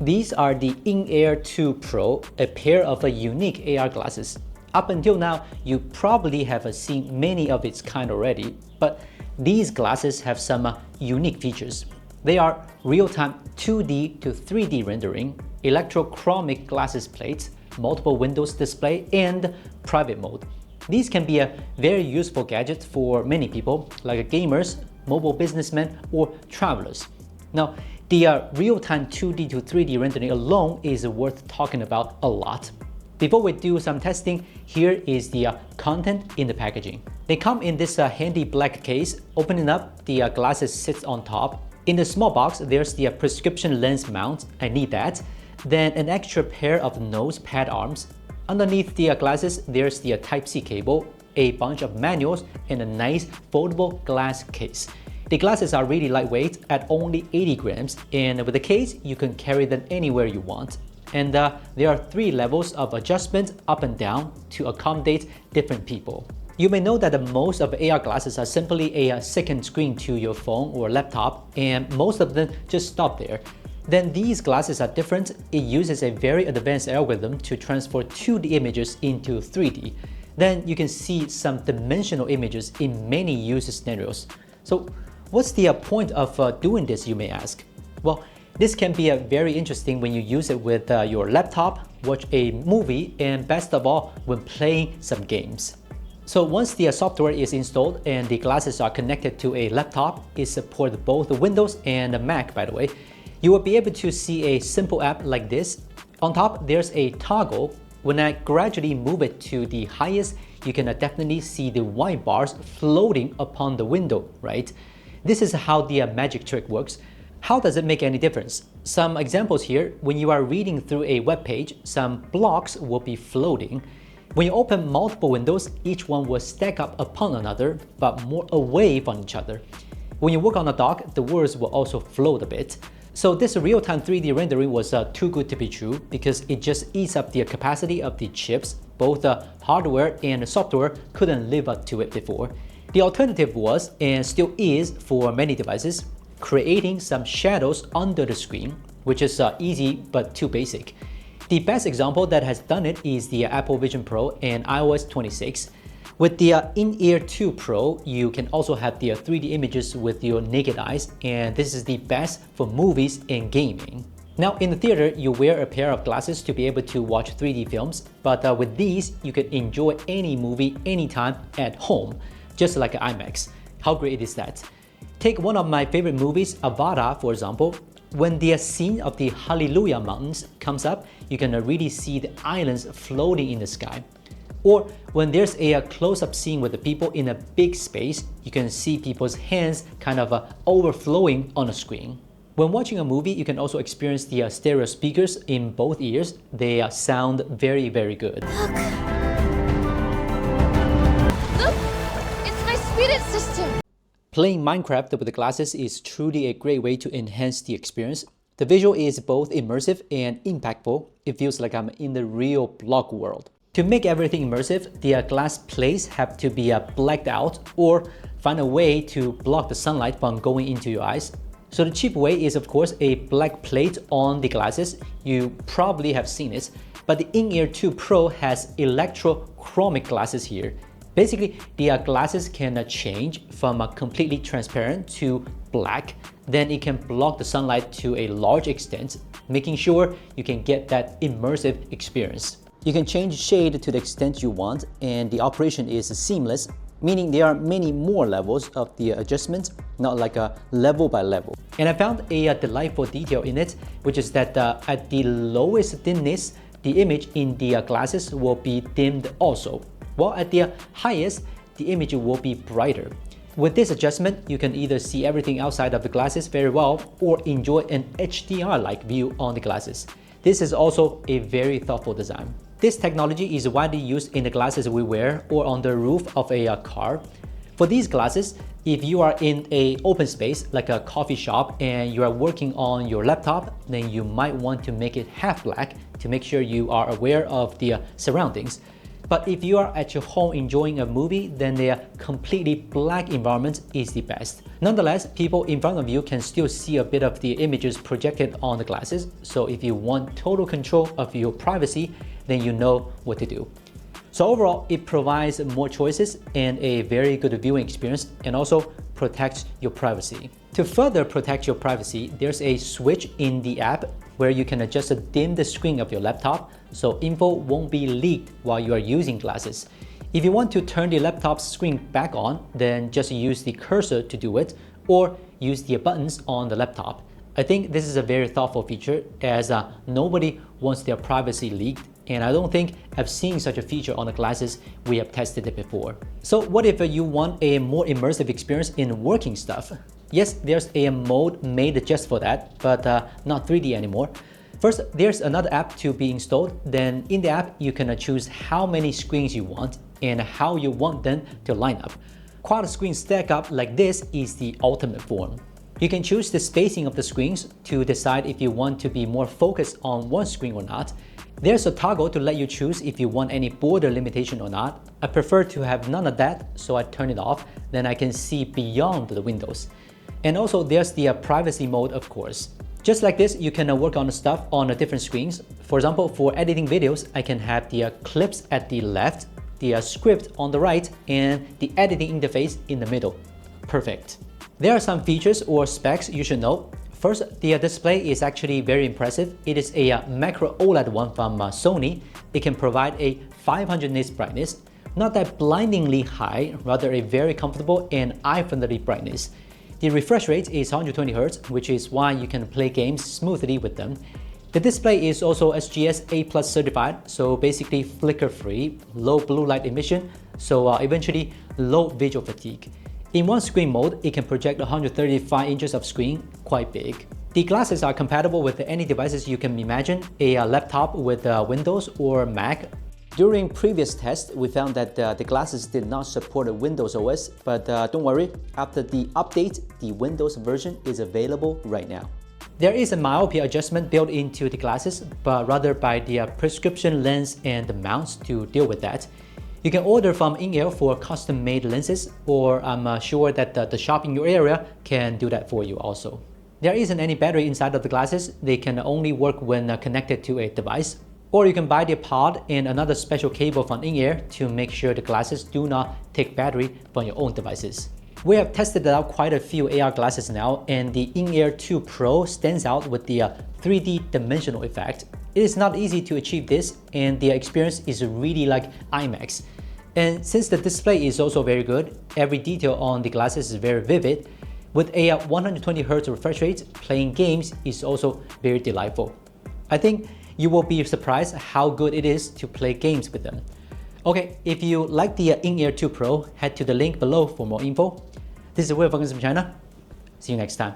These are the In-Air 2 Pro, a pair of unique AR glasses. Up until now, you probably have seen many of its kind already, but these glasses have some unique features. They are real-time 2D to 3D rendering, electrochromic glasses plates, multiple windows display, and private mode. These can be a very useful gadget for many people, like gamers, mobile businessmen, or travelers. Now, the real-time 2D to 3D rendering alone is worth talking about a lot. Before we do some testing, here is the content in the packaging. They come in this handy black case. Opening up, the glasses sits on top. In the small box, there's the prescription lens mount. I need that. Then an extra pair of nose pad arms. Underneath the glasses, there's the Type-C cable, a bunch of manuals, and a nice foldable glass case. The glasses are really lightweight at only 80 grams, and with the case, you can carry them anywhere you want. And there are 3 levels of adjustment up and down to accommodate different people. You may know that most of AR glasses are simply a second screen to your phone or laptop, and most of them just stop there. Then these glasses are different. It uses a very advanced algorithm to transfer 2D images into 3D. Then you can see some dimensional images in many use scenarios. So what's the point of doing this, you may ask? Well, this can be very interesting when you use it with your laptop, watch a movie, and best of all, when playing some games. So once the software is installed and the glasses are connected to a laptop, it supports both Windows and Mac, by the way, you will be able to see a simple app like this. On top, there's a toggle. When I gradually move it to the highest, you can definitely see the white bars floating upon the window, right? This is how the magic trick works. How does it make any difference? Some examples here. When you are reading through a web page, some blocks will be floating. When you open multiple windows, each one will stack up upon another, but more away from each other. When you work on a dock, the words will also float a bit. So this real-time 3D rendering was too good to be true because it just eats up the capacity of the chips. Both the hardware and software couldn't live up to it before. The alternative was, and still is for many devices, creating some shadows under the screen, which is easy but too basic. The best example that has done it is the Apple Vision Pro and iOS 26. With the In-Air 2 Pro, you can also have the 3D images with your naked eyes, and this is the best for movies and gaming. Now in the theater, you wear a pair of glasses to be able to watch 3D films, but with these, you can enjoy any movie anytime at home, just like an IMAX. How great is that? Take one of my favorite movies, Avatar, for example. When the scene of the Hallelujah Mountains comes up, you can really see the islands floating in the sky. Or when there's a close-up scene with the people in a big space, you can see people's hands kind of overflowing on the screen. When watching a movie, you can also experience the stereo speakers in both ears. They sound very, very good. Look! It's my spirit system! Playing Minecraft with the glasses is truly a great way to enhance the experience. The visual is both immersive and impactful. It feels like I'm in the real block world. To make everything immersive, the glass plates have to be blacked out or find a way to block the sunlight from going into your eyes. So the cheap way is of course a black plate on the glasses. You probably have seen it, but the In-Air 2 Pro has electrochromic glasses here. Basically, the glasses can change from completely transparent to black. Then it can block the sunlight to a large extent, making sure you can get that immersive experience. You can change shade to the extent you want, and the operation is seamless, meaning there are many more levels of the adjustment, not like a level by level. And I found a delightful detail in it, which is that at the lowest dimness, the image in the glasses will be dimmed also, while at the highest, the image will be brighter. With this adjustment, you can either see everything outside of the glasses very well or enjoy an HDR-like view on the glasses. This is also a very thoughtful design. This technology is widely used in the glasses we wear or on the roof of a car. For these glasses, if you are in an open space like a coffee shop and you are working on your laptop, then you might want to make it half black to make sure you are aware of the surroundings. But if you are at your home enjoying a movie, then their completely black environment is the best. Nonetheless, people in front of you can still see a bit of the images projected on the glasses, so if you want total control of your privacy, then you know what to do. So overall, it provides more choices and a very good viewing experience, and also protects your privacy. To further protect your privacy, there's a switch in the app where you can adjust dim the screen of your laptop so info won't be leaked while you are using glasses. If you want to turn the laptop screen back on, then just use the cursor to do it, or use the buttons on the laptop. I think this is a very thoughtful feature, as nobody wants their privacy leaked, and I don't think I've seen such a feature on the glasses we have tested it before. So what if you want a more immersive experience in working stuff? Yes, there's a mode made just for that, but not 3D anymore. First, there's another app to be installed. Then in the app, you can choose how many screens you want and how you want them to line up. Quad screens stack up like this is the ultimate form. You can choose the spacing of the screens to decide if you want to be more focused on one screen or not. There's a toggle to let you choose if you want any border limitation or not. I prefer to have none of that, so I turn it off, then I can see beyond the windows. And also there's the privacy mode, of course. Just like this, you can work on the stuff on different screens. For example, for editing videos, I can have the clips at the left, the script on the right, and the editing interface in the middle. Perfect. There are some features or specs you should know. First, the display is actually very impressive. It is a macro OLED one from Sony. It can provide a 500 nits brightness, not that blindingly high, rather a very comfortable and eye-friendly brightness. The refresh rate is 120Hz, which is why you can play games smoothly with them. The display is also SGS A+ certified, so basically flicker-free, low blue light emission, so eventually low visual fatigue. In one screen mode, it can project 135 inches of screen, quite big. The glasses are compatible with any devices you can imagine, a laptop with Windows or Mac. During previous tests, we found that the glasses did not support Windows OS, but don't worry, after the update, the Windows version is available right now. There is a myopia adjustment built into the glasses, but rather by the prescription lens and the mounts to deal with that. You can order from In-Ear for custom-made lenses, or I'm sure that the shop in your area can do that for you also. There isn't any battery inside of the glasses. They can only work when connected to a device. Or you can buy the pod and another special cable from In-Ear to make sure the glasses do not take battery from your own devices. We have tested out quite a few AR glasses now, and the In-Ear 2 Pro stands out with the 3D dimensional effect. It is not easy to achieve this, and the experience is really like IMAX. And since the display is also very good, every detail on the glasses is very vivid. With a 120Hz refresh rate, playing games is also very delightful. I think you will be surprised how good it is to play games with them. Okay, if you like the In-Ear 2 Pro, head to the link below for more info. This is Will from China. See you next time.